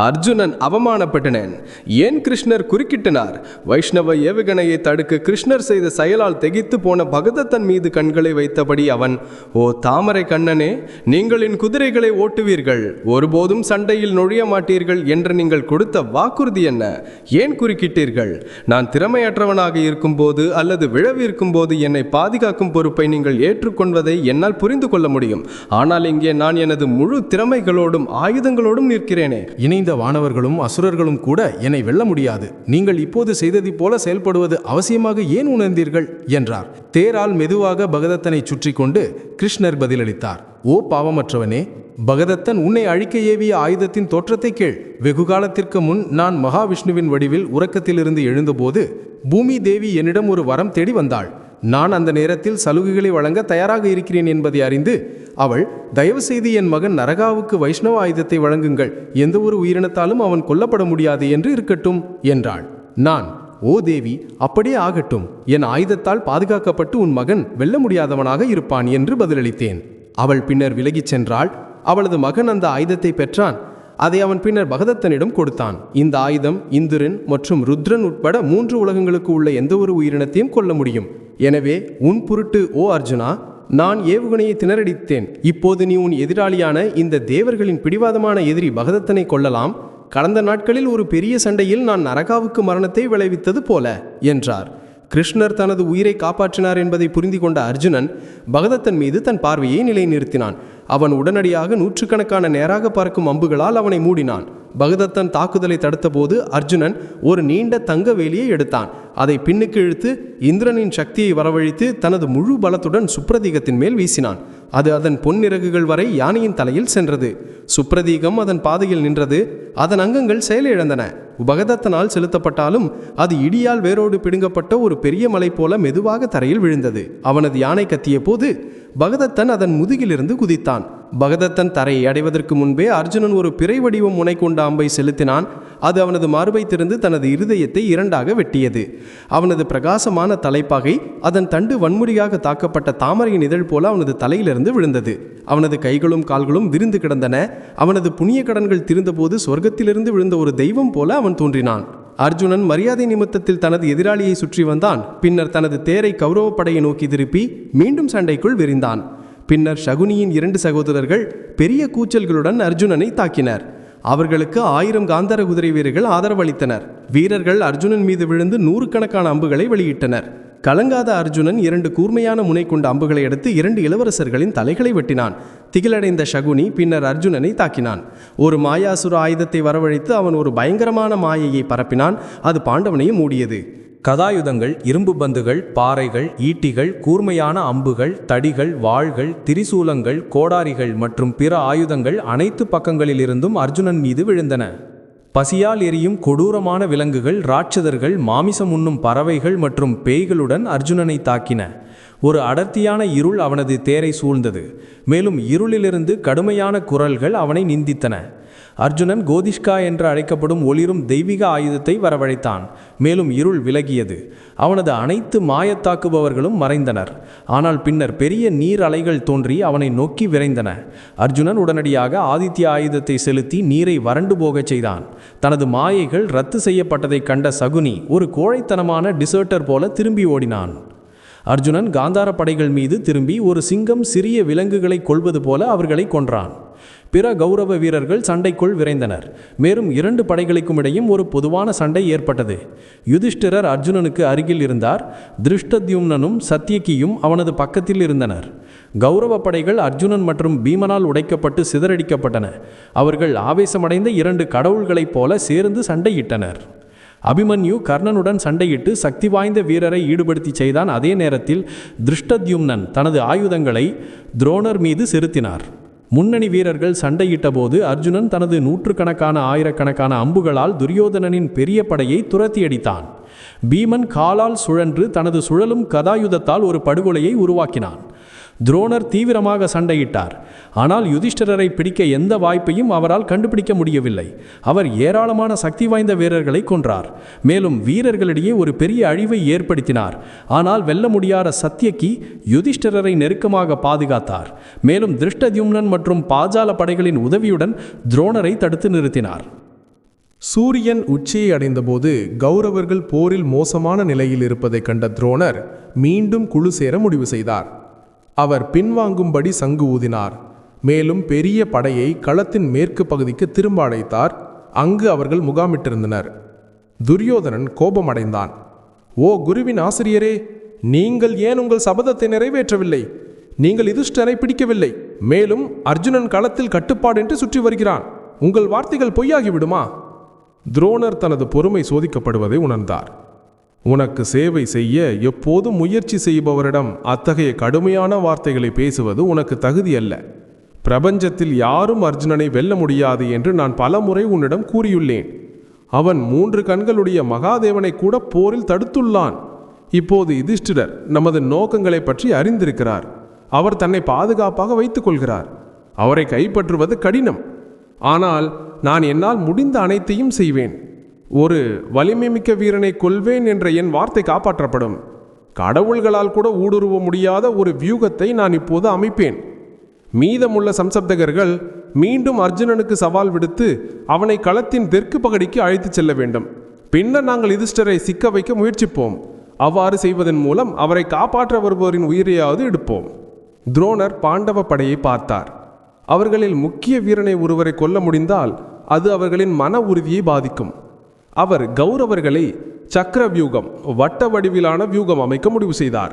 Speaker 4: அர்ஜுனன் அவமானப்பட்டனன். ஏன் கிருஷ்ணர் குறுக்கிட்டனார்? வைஷ்ணவ ஏவுகணையை தடுக்க கிருஷ்ணர் செய்த செயலால் திகைத்து போன பகதத்தன் மீது கண்களை வைத்தபடி அவன், ஓ தாமரை கண்ணனே, நீங்கள் என் குதிரைகளை ஓட்டுவீர்கள், ஒருபோதும் சண்டையில் நுழைய மாட்டீர்கள் என்ற நீங்கள் கொடுத்த வாக்குறுதி என்ன? ஏன் குறுக்கிட்டீர்கள்? நான் திறமையற்றவனாக இருக்கும்போது அல்லது விழவிருக்கும் போது என்னை பாதுகாக்கும் பொறுப்பை நீங்கள் ஏற்றுக்கொள்வதை என்னால் புரிந்து கொள்ள முடியும். ஆனால் இங்கே நான் எனது முழு திறமைகளோடும் ஆயுதங்களோடும் நிற்கிறேனே.
Speaker 1: இணைந்த வானவர்களும் அசுரர்களும் கூட என்னை வெல்ல முடியாது. நீங்கள் இப்போது செய்ததை போல செயல்படுவது அவசியமாக ஏன் உணர்ந்தீர்கள் என்றார். தேரால் மெதுவாக பகதத்தனை சுற்றி கொண்டு கிருஷ்ணர் பதிலளித்தார். ஓ பாவமற்றவனே, பகதத்தன் உன்னை அழிக்க ஏவிய ஆயுதத்தின் தோற்றத்தை கேள். வெகு காலத்திற்கு முன் நான் மகாவிஷ்ணுவின் வடிவில் உறக்கத்திலிருந்து எழுந்தபோது பூமி தேவி என்னிடம் ஒரு வரம் தேடி வந்தாள். நான் அந்த நேரத்தில் சலுகைகளை வழங்க தயாராக இருக்கிறேன் என்பதை அறிந்து அவள், தயவு செய்து என் மகன் நரகாவுக்கு வைஷ்ணவ ஆயுதத்தை வழங்குங்கள், எந்த ஒரு உயிரினத்தாலும் அவன் கொல்லப்பட முடியாது என்று இருக்கட்டும் என்றாள். நான், ஓ தேவி, அப்படியே ஆகட்டும், என் ஆயுதத்தால் பாதுகாக்கப்பட்டு உன் மகன் வெல்ல முடியாதவனாக இருப்பான் என்று பதிலளித்தேன். அவள் பின்னர் விலகிச் சென்றாள். அவளது மகன் அந்த ஆயுதத்தை பெற்றான். அதை அவன் பின்னர் பகதத்தனிடம் கொடுத்தான். இந்த ஆயுதம் இந்திரன் மற்றும் ருத்ரன் உட்பட 3 உலகங்களுக்கு உள்ள எந்த ஒரு உயிரினத்தையும் கொல்ல முடியும். எனவே உன் பொருட்டு ஓ அர்ஜுனா, நான் ஏவுகணையை திணறடித்தேன். இப்போது நீ உன் எதிராளியான இந்த தேவர்களின் பிடிவாதமான எதிரி பகதத்தனை கொல்லலாம். கடந்த நாட்களில் ஒரு பெரிய சண்டையில் நான் நரகாவுக்கு மரணத்தை விளைவித்தது போல என்றார். கிருஷ்ணர் தனது உயிரை காப்பாற்றினார் என்பதை புரிந்து கொண்ட அர்ஜுனன் பகதத்தன் மீது தன் பார்வையை நிலைநிறுத்தினான். அவன் உடனடியாக 100கணக்கான நேராக பறக்கும் அம்புகளால் அவனை மூடினான். பகதத்தன் தாக்குதலை தடுத்தபோது அர்ஜுனன் ஒரு நீண்ட தங்க வேலியை எடுத்தான். அதை பின்னுக்கு இழுத்து இந்திரனின் சக்தியை வரவழைத்து தனது முழு பலத்துடன் சுப்ரதீகத்தின் மேல் வீசினான். அது அதன் பொன்னிறகுகள் வரை யானையின் தலையில் சென்றது. சுப்ரதீகம் அதன் பாதையில் நின்றது. அதன் அங்கங்கள் செயலிழந்தன. பகதத்தனால் செலுத்தப்பட்டாலும் அது இடியால் வேரோடு பிடுங்கப்பட்ட ஒரு பெரிய மலை போல மெதுவாக தரையில் விழுந்தது. அவனது யானை கத்திய போது பகதத்தன் அதன் முதுகிலிருந்து குதித்தான். பகதத்தன் தரையை அடைவதற்கு முன்பே அர்ஜுனன் ஒரு பிறை வடிவம் முனை கொண்ட அம்பை செலுத்தினான். அது அவனது மார்பை திறந்து தனது இருதயத்தை 2ஆக வெட்டியது. அவனது பிரகாசமான தலைப்பாகை அதன் தண்டு வன்முறையாக தாக்கப்பட்ட தாமரையின் இதழ் போல அவனது தலையிலிருந்து விழுந்தது. அவனது கைகளும் கால்களும் விரிந்து கிடந்தன. அவனது புண்ணிய கடன்கள் தீர்ந்தபோது சொர்க்கத்திலிருந்து விழுந்த ஒரு தெய்வம் போல அவன் தோன்றினான். அர்ஜுனன் மரியாதை நிமித்தத்தில் தனது எதிராளியை சுற்றி வந்தான். பின்னர் தனது தேரை கௌரவ படையை நோக்கி திருப்பி மீண்டும் சண்டைக்குள் விரிந்தான். பின்னர் சகுனியின் 2 சகோதரர்கள் பெரிய கூச்சல்களுடன் அர்ஜுனனை தாக்கினர். அவர்களுக்கு 1000 காந்தார குதிரை வீரர்கள் ஆதரவளித்தனர். வீரர்கள் அர்ஜுனன் மீது விழுந்து 100கணக்கான அம்புகளை வெளியிட்டனர். கலங்காத அர்ஜுனன் 2 கூர்மையான முனை கொண்ட அம்புகளை எடுத்து 2 இளவரசர்களின் தலைகளை வெட்டினான். திகிலடைந்த சகுனி பின்னர் அர்ஜுனனை தாக்கினான். ஒரு மாயாசுர ஆயுதத்தை வரவழைத்து அவன் ஒரு பயங்கரமான மாயையை பரப்பினான். அது பாண்டவனையும் மூடியது.
Speaker 5: கதாயுதங்கள், இரும்பு பந்துகள், பாறைகள், ஈட்டிகள், கூர்மையான அம்புகள், தடிகள், வாள்கள், திரிசூலங்கள், கோடாரிகள் மற்றும் பிற ஆயுதங்கள் அனைத்து பக்கங்களிலிருந்தும் அர்ஜுனன் மீது விழுந்தன. பசியால் எரியும் கொடூரமான விலங்குகள், ராட்சதர்கள், மாமிசம் உண்ணும் பறவைகள் மற்றும் பேய்களுடன் அர்ஜுனனை தாக்கின. ஒரு அடர்த்தியான இருள் அவனது தேரை சூழ்ந்தது. மேலும் இருளிலிருந்து கடுமையான குரல்கள் அவனை நிந்தித்தன. அர்ஜுனன் கோதிஷ்கா என்று அழைக்கப்படும் ஒளிரும் தெய்வீக ஆயுதத்தை வரவழைத்தான். மேலும் இருள் விலகியது. அவனது அனைத்து மாயத்தாக்குபவர்களும் மறைந்தனர். ஆனால் பின்னர் பெரிய நீர் அலைகள் தோன்றி அவனை நோக்கி விரைந்தன. அர்ஜுனன் உடனடியாக ஆதித்ய ஆயுதத்தை செலுத்தி நீரை வறண்டு போகச் செய்தான். தனது மாயைகள் ரத்து செய்யப்பட்டதைக் கண்ட சகுனி ஒரு கோழைத்தனமான டிசர்ட்டர் போல திரும்பி ஓடினான். அர்ஜுனன் காந்தார படைகள் மீது திரும்பி ஒரு சிங்கம் சிறிய விலங்குகளை கொல்வது போல அவர்களை கொன்றான். பிற கௌரவ வீரர்கள் சண்டைக்குள் விரைந்தனர். மேலும் 2 படைகளுக்கும் இடையும் ஒரு பொதுவான சண்டை ஏற்பட்டது. யுதிஷ்டிரர் அர்ஜுனனுக்கு அருகில் இருந்தார். திருஷ்டத்யும்னனும் சத்யகியும் அவனது பக்கத்தில் இருந்தனர். கௌரவ படைகள் அர்ஜுனன் மற்றும் பீமனால் உடைக்கப்பட்டு சிதறடிக்கப்பட்டன. அவர்கள் ஆவேசமடைந்த 2 கடவுள்களைப் போல சேர்ந்து சண்டையிட்டனர். அபிமன்யு கர்ணனுடன் சண்டையிட்டு சக்தி வாய்ந்த வீரரை ஈடுபடுத்தி செய்தான். அதே நேரத்தில் திருஷ்டத்யும்னன் தனது ஆயுதங்களை துரோணர் மீது செலுத்தினார். முன்னணி வீரர்கள் சண்டையிட்ட போது அர்ஜுனன் தனது 100கணக்கான ஆயிரக்கணக்கான அம்புகளால் துரியோதனனின் பெரிய படையை துரத்தியடித்தான். பீமன் காலால் சுழன்று தனது சுழலும் கதாயுதத்தால் ஒரு படுகொலையை உருவாக்கினான். துரோணர் தீவிரமாக சண்டையிட்டார். ஆனால் யுதிஷ்டிரரை பிடிக்க எந்த வாய்ப்பையும் அவரால் கண்டுபிடிக்க முடியவில்லை. அவர் ஏராளமான சக்தி வாய்ந்த வீரர்களை கொன்றார். மேலும் வீரர்களிடையே ஒரு பெரிய அழிவை ஏற்படுத்தினார். ஆனால் வெல்ல முடியாத சத்யகி யுதிஷ்டிரரை நெருக்கமாக பாதுகாத்தார். மேலும் திருஷ்டத்யும்னன் மற்றும் பாஞ்சால படைகளின் உதவியுடன் துரோணரை தடுத்து நிறுத்தினார்.
Speaker 4: சூரியன் உச்சியை அடைந்தபோது கௌரவர்கள் போரில் மோசமான நிலையில் இருப்பதைக் கண்ட துரோணர் மீண்டும் குழு சேர முடிவு செய்தார். அவர் பின்வாங்கும்படி சங்கு ஊதினார். மேலும் பெரிய படையை களத்தின் மேற்கு பகுதிக்கு திரும்ப அழைத்தார். அங்கு அவர்கள் முகாமிட்டிருந்தனர். துரியோதனன் கோபமடைந்தான். ஓ குருவின் ஆசிரியரே, நீங்கள் ஏன் உங்கள் சபதத்தை நிறைவேற்றவில்லை? நீங்கள் யுதிஷ்டிரரை பிடிக்கவில்லை. மேலும் அர்ஜுனன் களத்தில் கட்டுப்பாடின்றி சுற்றி வருகிறான். உங்கள் வார்த்தைகள் பொய்யாகிவிடுமா? துரோணர் தனது பொறுமை சோதிக்கப்படுவதை உணர்ந்தார். உனக்கு சேவை செய்ய எப்போதும் முயற்சி செய்பவரிடம் அத்தகைய கடுமையான வார்த்தைகளை பேசுவது உனக்கு தகுதியல்ல. பிரபஞ்சத்தில் யாரும் அர்ஜுனனை வெல்ல முடியாது என்று நான் பலமுறை உன்னிடம் கூறியுள்ளேன். அவன் 3 கண்களுடைய மகாதேவனை கூட போரில் தடுத்துள்ளான். இப்போது யுதிஷ்டிரர் நமது நோக்கங்களை பற்றி அறிந்திருக்கிறார். அவர் தன்னை பாதுகாப்பாக வைத்துக் கொள்கிறார். அவரை கைப்பற்றுவது கடினம். ஆனால் நான் என்னால் முடிந்த அனைத்தையும் செய்வேன். ஒரு வலிமை மிக்க வீரனை கொல்வேன் என்ற என் வார்த்தை காப்பாற்றப்படும். கடவுள்களால் கூட ஊடுருவ முடியாத ஒரு வியூகத்தை நான் இப்போது அமைப்பேன். மீதமுள்ள சம்சப்தகர்கள் மீண்டும் அர்ஜுனனுக்கு சவால் விடுத்து அவனை களத்தின் தெற்கு பகுதிக்கு அழைத்துச் செல்ல வேண்டும். பின்னர் நாங்கள் யுதிஷ்டரை சிக்க வைக்க முயற்சிப்போம். அவ்வாறு செய்வதன் மூலம் அவரை காப்பாற்ற வருபவரின் உயிரையாவது எடுப்போம். துரோணர் பாண்டவ படையை பார்த்தார். அவர்களில் முக்கிய வீரனை ஒருவரை கொல்ல முடிந்தால் அது அவர்களின் மன உறுதியை பாதிக்கும். அவர் கௌரவர்களை சக்கர வியூகம், வட்ட வடிவிலான வியூகம் அமைக்க முடிவு செய்தார்.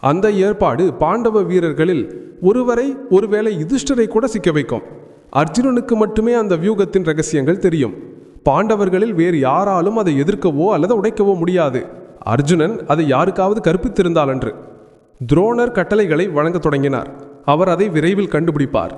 Speaker 4: அந்த ஏற்பாடு பாண்டவ வீரர்களில் ஒருவரை ஒருவேளை யுதிஷ்டரை கூட சிக்க வைக்கும். அர்ஜுனனுக்கு மட்டுமே அந்த வியூகத்தின் ரகசியங்கள் தெரியும். பாண்டவர்களில் வேறு யாராலும் அதை எதிர்க்கவோ அல்லது உடைக்கவோ முடியாது. அர்ஜுனன் அதை யாருக்காவது கற்பித்திருந்தாலன்று. துரோணர் கட்டளைகளை வழங்கத் தொடங்கினார். அவர் அதை விரைவில் கண்டுபிடிப்பார்.